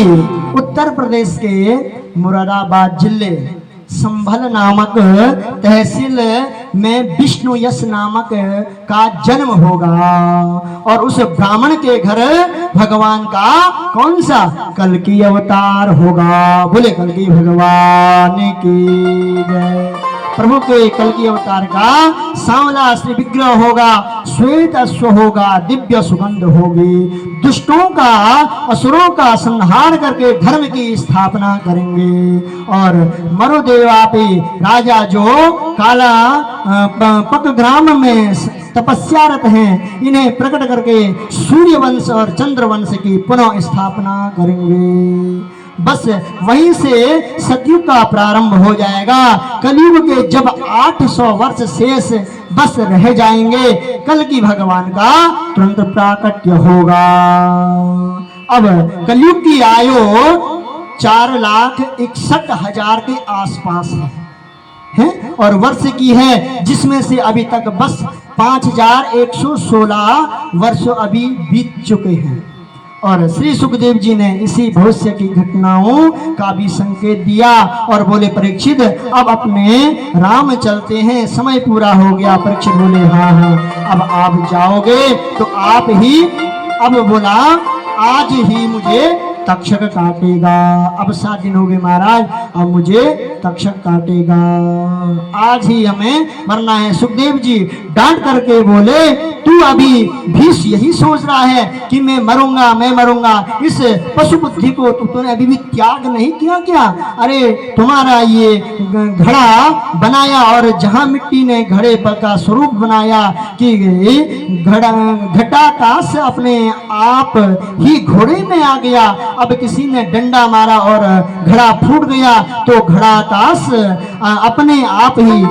उत्तर प्रदेश के मुरादाबाद जिले संभल नामक तहसील में विष्णु यश नामक का जन्म होगा और उस ब्राह्मण के घर भगवान का कौन सा कल्कि अवतार होगा। बोले कल्कि भगवान की जय। प्रभु के कल्कि अवतार का सांवला श्री विग्रह होगा, श्वेत अश्व होगा, दिव्य सुगंध होगी, दुष्टों का असुरों का संहार करके धर्म की स्थापना करेंगे और मरुदेवापी राजा जो काला पकग्राम में तपस्यारत हैं, इन्हें प्रकट करके सूर्य वंश और चंद्र वंश की पुनः स्थापना करेंगे। बस वहीं से सतयुग का प्रारंभ हो जाएगा। कलयुग के जब 800 वर्ष शेष बस रह जाएंगे, कल की भगवान का तुरंत प्राकट्य होगा। अब कलयुग की आयु 4,61,000 के आसपास है और वर्ष की है, जिसमें से अभी तक बस 5,116 वर्ष अभी बीत चुके हैं। और श्री सुखदेव जी ने इसी भविष्य की घटनाओं का भी संकेत दिया और बोले परीक्षित अब अपने राम चलते हैं, समय पूरा हो गया। परीक्षित बोले हाँ हाँ, अब आप जाओगे तो आप ही, अब बोला आज ही मुझे तक्षक काटेगा। अब 7 दिन हो गए महाराज, अब मुझे तक्षक काटेगा, आज ही हमें मरना है। सुखदेव जी डांट करके बोले तू अभी भी यही सोच रहा है कि मैं मरूंगा मैं मरूंगा, इस पशु बुद्धि को तूने अभी भी त्याग नहीं किया क्या? अरे तुम्हारा ये घड़ा बनाया और जहां मिट्टी ने घड़े का स्वरूप बनाया कि घटाकाश अपने आप ही घोड़े में आ गया, अब किसी ने डंडा मारा और घड़ा फूट गया तो घड़ाकाश अपने आप ही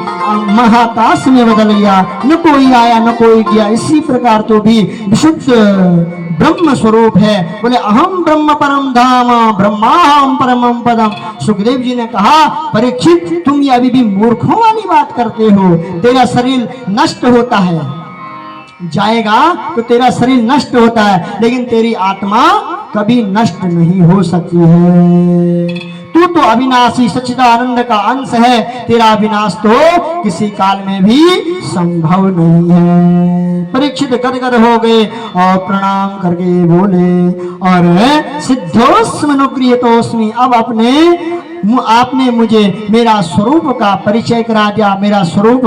महाकाश में बदल गया, न कोई आया न कोई गया। इसी प्रकार तो भी विशुद्ध ब्रह्म स्वरूप है। बोले अहम ब्रह्म परम धाम ब्रह्माहम परमम पदम। सुखदेव जी ने कहा परीक्षित तुम ये अभी भी मूर्खों वाली बात करते हो, तेरा शरीर नष्ट होता है, जाएगा तो तेरा शरीर नष्ट होता है, लेकिन तेरी आत्मा कभी नष्ट नहीं हो सकती है। तू तो अविनाशी सच्चिदानंद का अंश है, तेरा विनाश तो किसी काल में भी संभव नहीं है। परीक्षित गदगद हो गए और प्रणाम करके बोले और सिद्धोस्म अनुगृहीतोस्मि, अब आपने मुझे मेरा स्वरूप का परिचय करा दिया, मेरा स्वरूप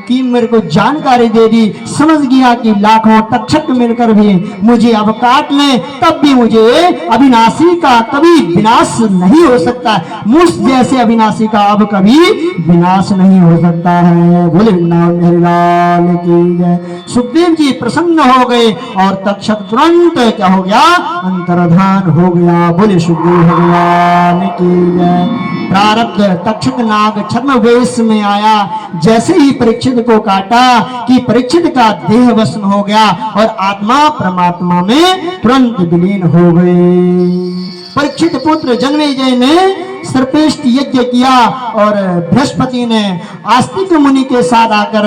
की मेरे को जानकारी दे दी, समझ गया कि लाखों तक्षक मिलकर भी मुझे अब काट ले तब भी मुझे अविनाशी का कभी विनाश नहीं हो सकता, मुझ जैसे अविनाशी का अब कभी विनाश नहीं हो सकता है। बोले हरिलाल की जय। सुखदेव जी प्रसन्न हो गए और तक्षक तुरंत क्या हो गया, अंतर्धान हो गया। बोले सुखदेव भगवान की जय। प्रारब्ध तक्षक नाग छद्म वेश में आया, जैसे ही परीक्षित को काटा कि परीक्षित का देह भस्म हो गया और आत्मा परमात्मा में तुरंत विलीन हो गई। परीक्षित पुत्र जन्मेजय ने सर्पेष्ट यज्ञ किया और बृहस्पति ने आस्तिक मुनि के साथ आकर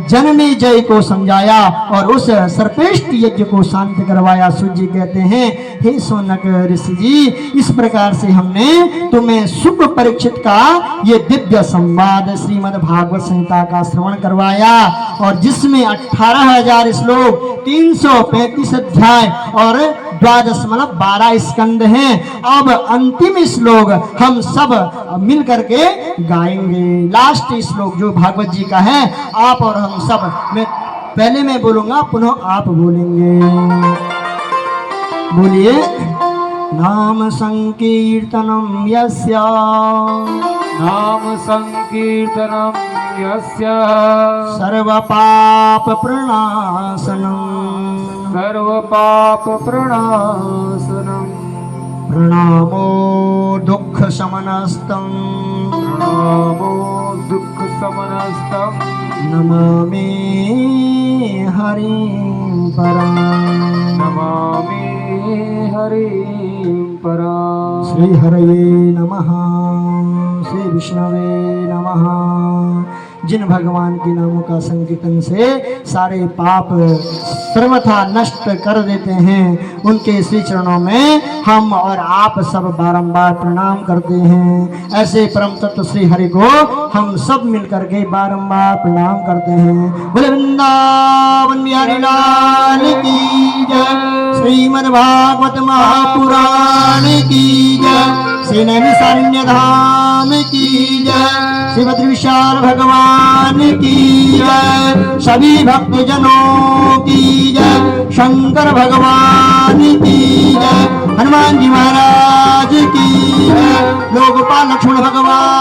जन्मेजय को समझाया और उस सर्पेष्ट यज्ञ को शांत करवाया। सूर्य जी कहते हैं हे सोनक ऋषि जी, इस प्रकार से हमने तुम्हें शुभ परीक्षित का ये दिव्य संवाद श्रीमद् भागवत संहिता का श्रवण करवाया और जिसमें 18,000 श्लोक 335 अध्याय और 12 स्कंद हैं। अब अंतिम श्लोक हम सब मिल करके गाएंगे। लास्ट श्लोक जो भागवत जी का है, आप और हम सब, पहले मैं बोलूंगा पुनः आप बोलेंगे। बोलिए नाम संकीर्तनम यस्य, नाम संकीर्तनम यस्य सर्व पाप प्रणाशनम, सर्व पाप प्रणाशनम, प्रणामो दुख शमनस्तम, प्रणामो दुख शमनस्तम, नमामि हरिं परम, नमामि हरिं परम। श्री हरये नमः, श्री विष्णवे नमः, जिन भगवान के नामों का संकीर्तन से सारे पाप सर्वथा नष्ट कर देते हैं, उनके श्री चरणों में हम और आप सब बारंबार प्रणाम करते हैं। ऐसे परम तत्व श्री हरि को हम सब मिलकर के बारंबार प्रणाम करते हैं। बोले वृंदावन बिहारी लाल की जय, श्रीमद् भागवत महापुराण की जय, श्री नैमिषारण्य धाम की जय, श्री बद्री विशाल भगवान की जय, सभी भक्त जनों की जय, शंकर भगवान की जय, हनुमान जी महाराज की जय, लोकपाल लक्ष्मण भगवान